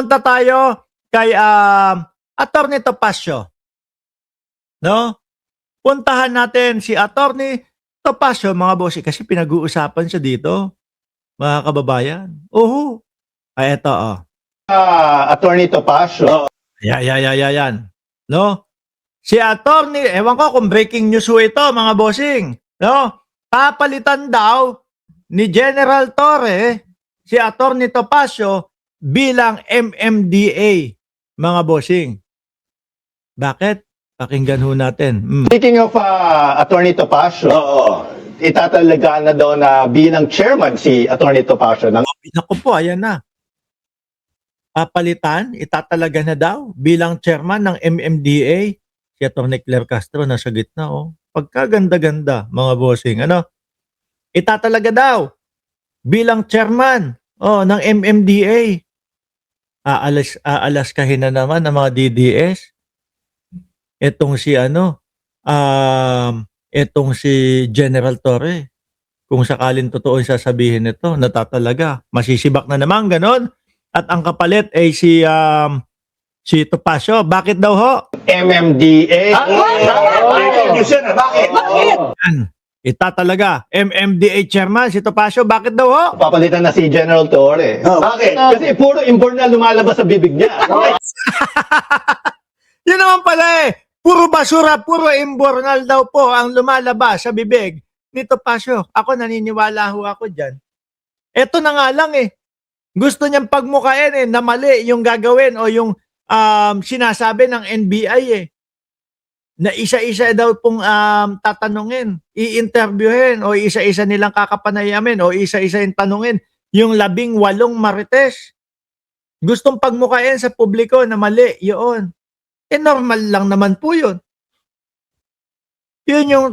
Punta tayo kay Attorney Topacio, no? Puntahan natin si Attorney Topacio, mga boss, kasi pinag-uusapan siya dito, mga kababayan. Oo. Ay, eto, Attorney Topacio. Yan. No? Si Attorney, ewan ko kung breaking news ho ito, mga bossing. No? Papalitan daw ni General Torre si Attorney Topacio bilang MMDA, mga bossing. Bakit? Pakinggan ho natin. Speaking of Attorney Topacio, itatalaga na daw na bilang chairman si Attorney Topacio ng Naku po, ayan na. Papalitan, itatalaga na daw bilang chairman ng MMDA si Atty. Claire Castro nasa gitna. Pagkaganda-ganda, mga bossing. Ano? Itatalaga daw bilang chairman ng MMDA. Aalaskahin na naman ang mga DDS. Etong si etong si General Torre. Kung sakalin totoo yung sasabihin nito, natatalaga. Masisibak na naman, ganon. At ang kapalit ay si Topacio. Bakit daw ho? MMDA. Bakit? Yan. Itatalaga. MMDA chairman si Topacio. Bakit daw ho? Papalitan na si General Torre. Bakit? Kasi puro import na lumalabas sa bibig niya. Yun naman pala eh. Puro basura, puro imbornal daw po ang lumalabas sa bibig ni Topacio. Ako naniniwala ho ako dyan. Eto na nga lang eh. Gusto niyang pagmukain na mali yung gagawin o yung sinasabi ng NBI eh. Na isa-isa daw pong tatanungin, i-interviewin o isa-isa nilang kakapanayamin o isa-isa yung tanungin yung 18 marites. Gustong pagmukain sa publiko na mali yun. Normal lang naman po yun. Yun yung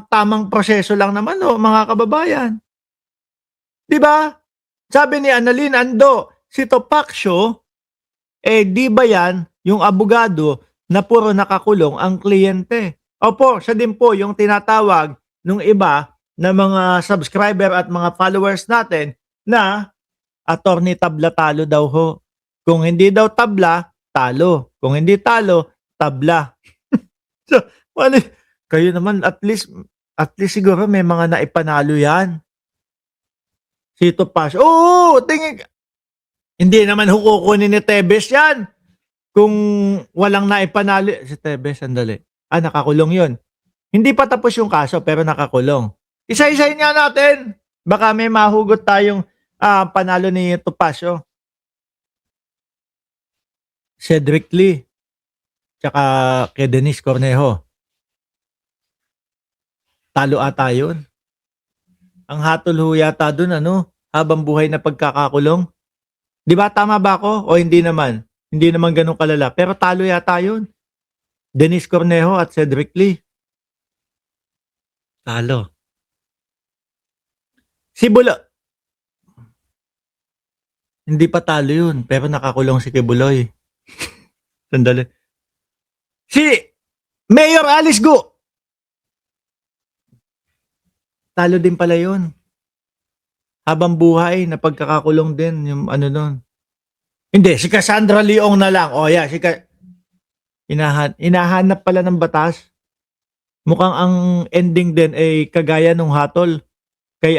tamang proseso lang naman mga kababayan. Diba? Sabi ni Annalyn Ando, si Topacio, di ba yan yung abogado na puro nakakulong ang kliyente? Opo, siya din po yung tinatawag nung iba na mga subscriber at mga followers natin na attorney tabla talo daw ho. Kung hindi daw tabla, talo. Kung hindi talo, tabla. So, kayo naman at least siguro may mga naipanalo yan. Si Topacio. Oo, tingin. Hindi naman hukukunin ni Tebes yan. Kung walang naipanalo. Si Tebes, sandali. Nakakulong yun. Hindi pa tapos yung kaso pero nakakulong. Isa-isahin nga natin. Baka may mahugot tayong panalo ni Topacio. Cedric Lee. Tsaka kay Denise Cornejo. Talo ata yun. Ang hatol ho yata dun, habang buhay na pagkakakulong. Di ba tama ba ako? O hindi naman? Hindi naman ganun kalala. Pero talo yata yun. Denise Cornejo at Cedric Lee. Talo. Si Buloy. Hindi pa talo yun. Pero nakakulong si Kibuloy. Sandali. Si Mayor Alice Go. Talo din pala yun. Habang buhay, na pagkakakulong din yung nun. Hindi, si Cassandra Leong na lang. Hinahanap pala ng batas. Mukhang ang ending din ay kagaya nung hatol kay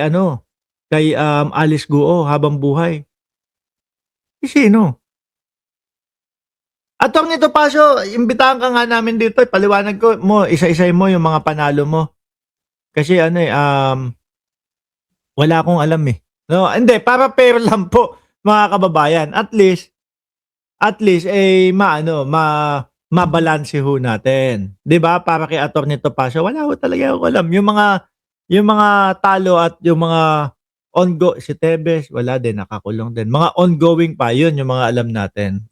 Alice Guo habang buhay. Sino? Attorney Topacio, imbitahan ka nga namin dito. Paliwanag ko mo, isa-isay mo yung mga panalo mo. Kasi wala akong alam eh. No, hindi, para fair lang po mga kababayan. At least mabalanse ho natin. 'Di ba? Para kay Attorney Topacio, wala ho talaga ako alam. Yung mga talo at yung mga si Tebes, wala din, nakakulong din. Mga ongoing pa, yun yung mga alam natin.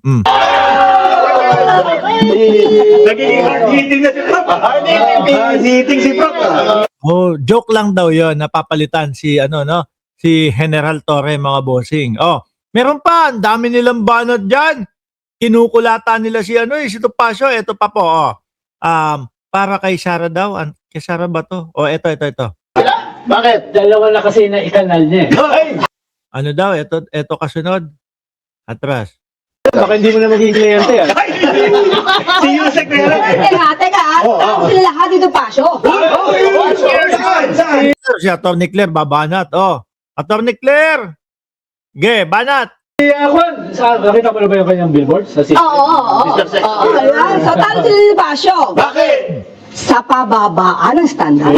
Nagiging hard-hitting na si Prof. Hard-hitting si Prof. Joke lang daw yun, napapalitan si General Torre, mga bossing. Meron pa, ang dami nilang banat diyan. Kinukulata nila si Topacio. Ito pa po, para kay Sara daw. Kay Sara ba to? Ito. Bakit? Dalawa na kasi na ikanal niya. Ano daw? Ito kasunod. Atras. Baka hindi mo na maging kliyente yan. Si Yusek na yan. Teka, tao sila lahat dito, Pasyo. Si Atty. Claire babanat. Oh, Atty. Claire. Ge, banat. Juan, nakita mo na ba yung kanyang billboard sa city? Oo. Ayan. So, tao sila dito, Pasyo. Bakit? Sa pababaan ng standard.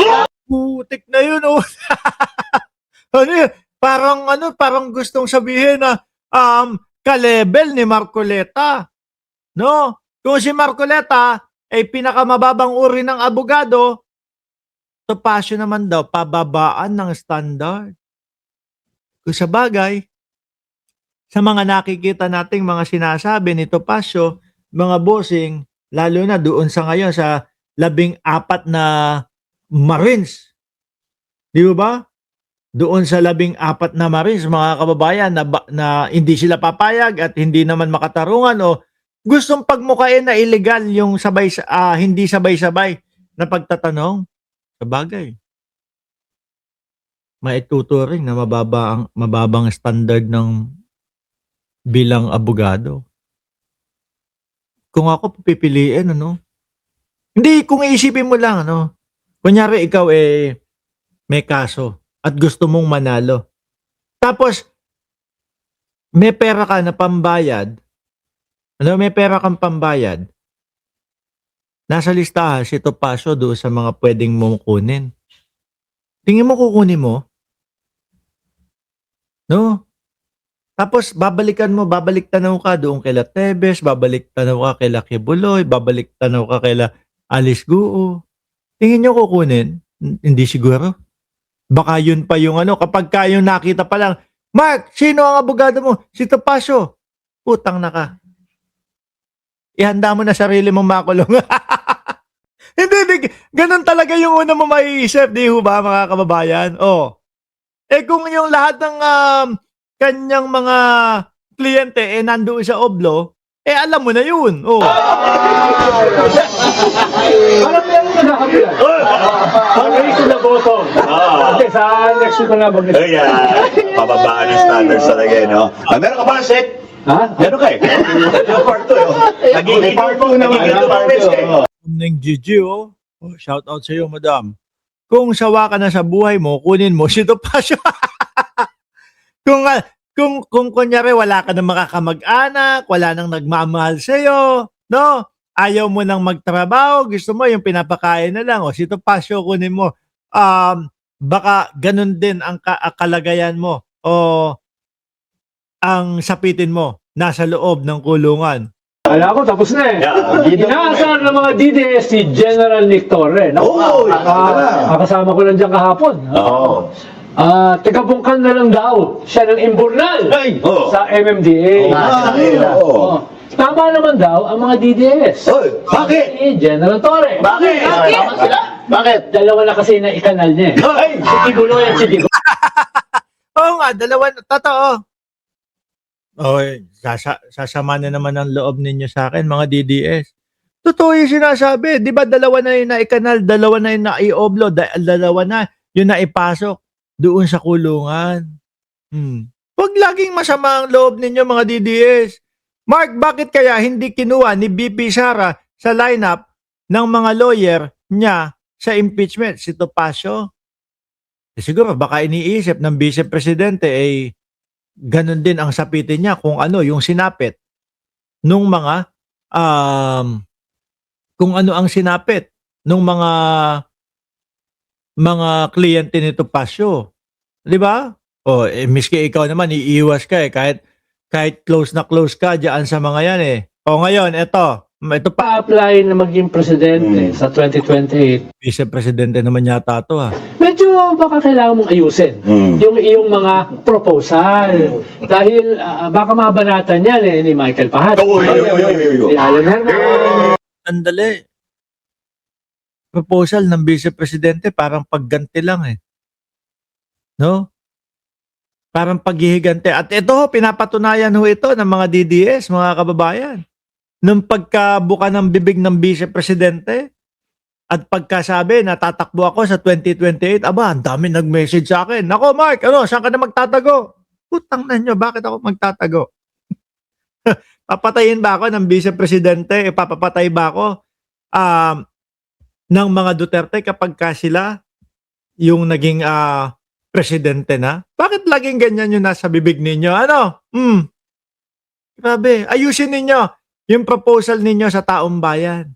Putik na yun, oh. Ano yun? Parang gustong sabihin na ka-level ni Marcoleta. No? Kung si Marcoleta ay pinakamababang uri ng abogado, Topacio naman daw pababaan ng standard. Kung sa bagay, sa mga nakikita nating mga sinasabi ni Topacio, mga bossing, lalo na doon sa ngayon sa 14 na Marines. Di ba? Doon sa 14 na Marines, mga kababayan, na hindi sila papayag at hindi naman makatarungan o gustong pagmukain na illegal yung hindi sabay-sabay na pagtatanong. Sa bagay, maituturing na mababang standard ng bilang abogado. Kung ako pipiliin, hindi, kung iisipin mo lang, kunyari ikaw may kaso at gusto mong manalo. Tapos, may pera ka na pambayad. May pera kang pambayad. Nasa listahan si Topacio doon sa mga pwedeng mong kunin. Tingin mo kukunin mo? No? Tapos, babalik tanaw ka doon kay Tebes, babalik tanaw ka kay Kibuloy, babalik tanaw ka kay Alice Guo. Tingin nyo kukunin? Hindi siguro. Baka yun pa yung kapag kayo nakita pa lang, Mark, sino ang abogado mo? Si Topacio. Putang na ka. Ihanda mo na sarili mong makulong. Hindi, ganun talaga yung una mo maiisip, di ho ba, mga kababayan? Oh. Kung yung lahat ng kanyang mga kliyente nandoon sa oblo, alam mo na yun. Oh. Parang meron na nakabilan. Raise to the bottom. Okay, sa next week ko na mag-next. Pababaan ng standards talaga, no? Meron ka ba, Sek? Ha? Meron ka Yung part 2, Nagiging part 2 naman. Ng Gigi, oh. Shout out sa iyo, madam. Kung sawa ka na sa buhay mo, kunin mo si Topacio. kung kunyari wala ka na makakamag-anak, wala nang nagmamahal sa iyo, no? Ayaw mo nang magtrabaho, gusto mo yung pinapakain na lang, si Topacio kunin mo. Baka ganun din ang kalagayan mo o ang sapitin mo nasa loob ng kulungan. Wala ko, tapos na Inaasar ng mga DDS si General Nick Torre. Nakasama ko lang dyan kahapon. Tagabungkan na lang daw siya ng imburnal sa MMDA. Tama naman daw ang mga DDS. Bakit? Si General Torre. Bakit? Tama sila? Bakit? Dalawa na kasi na ikanal niya. Si Tigulo at si Digo. Oo nga, dalawa, totoo. Sasama na naman ang loob ninyo sa akin, mga DDS. Totoo yung sinasabi. Di ba dalawa na yung naikanal, dalawa na yung naioblo, dalawa na yung naipasok doon sa kulungan. Huwag laging masama ang loob ninyo, mga DDS. Mark, bakit kaya hindi kinuha ni BP Sara sa lineup ng mga lawyer niya sa impeachment, si Topacio? Siguro baka iniisip ng Vice Presidente ganun din ang sapitin niya kung yung sinapit nung mga kung ano ang sinapit nung mga kliyente ni Topacio. 'Di ba? Miski ikaw naman iiwas ka kahit close na close ka diyan sa mga yan ngayon ito pa Pa-apply na maging presidente sa 2028. Vice Presidente naman yata to Medyo baka kailangan mong ayusin yung iyong mga proposal. Dahil baka mabanatan yan ni Michael Pahat. Ni Alan Herman. Sandali. Proposal ng Vice Presidente parang pagganti lang No? Parang paghihigante. At ito pinapatunayan ito ng mga DDS, mga kababayan. Nung pagkabuka ng bibig ng Vice Presidente at pagkasabi na tatakbo ako sa 2028, ang dami nag-message sa akin. Nako Mark, saan ka na magtatago? Putang na nyo, bakit ako magtatago? Papatayin ba ako ng vice-presidente? Papapatay ba ako ng mga Duterte kapag sila yung naging presidente na? Bakit laging ganyan yung nasa bibig ninyo? Ano? Grabe. Ayusin ninyo yung proposal ninyo sa taong bayan.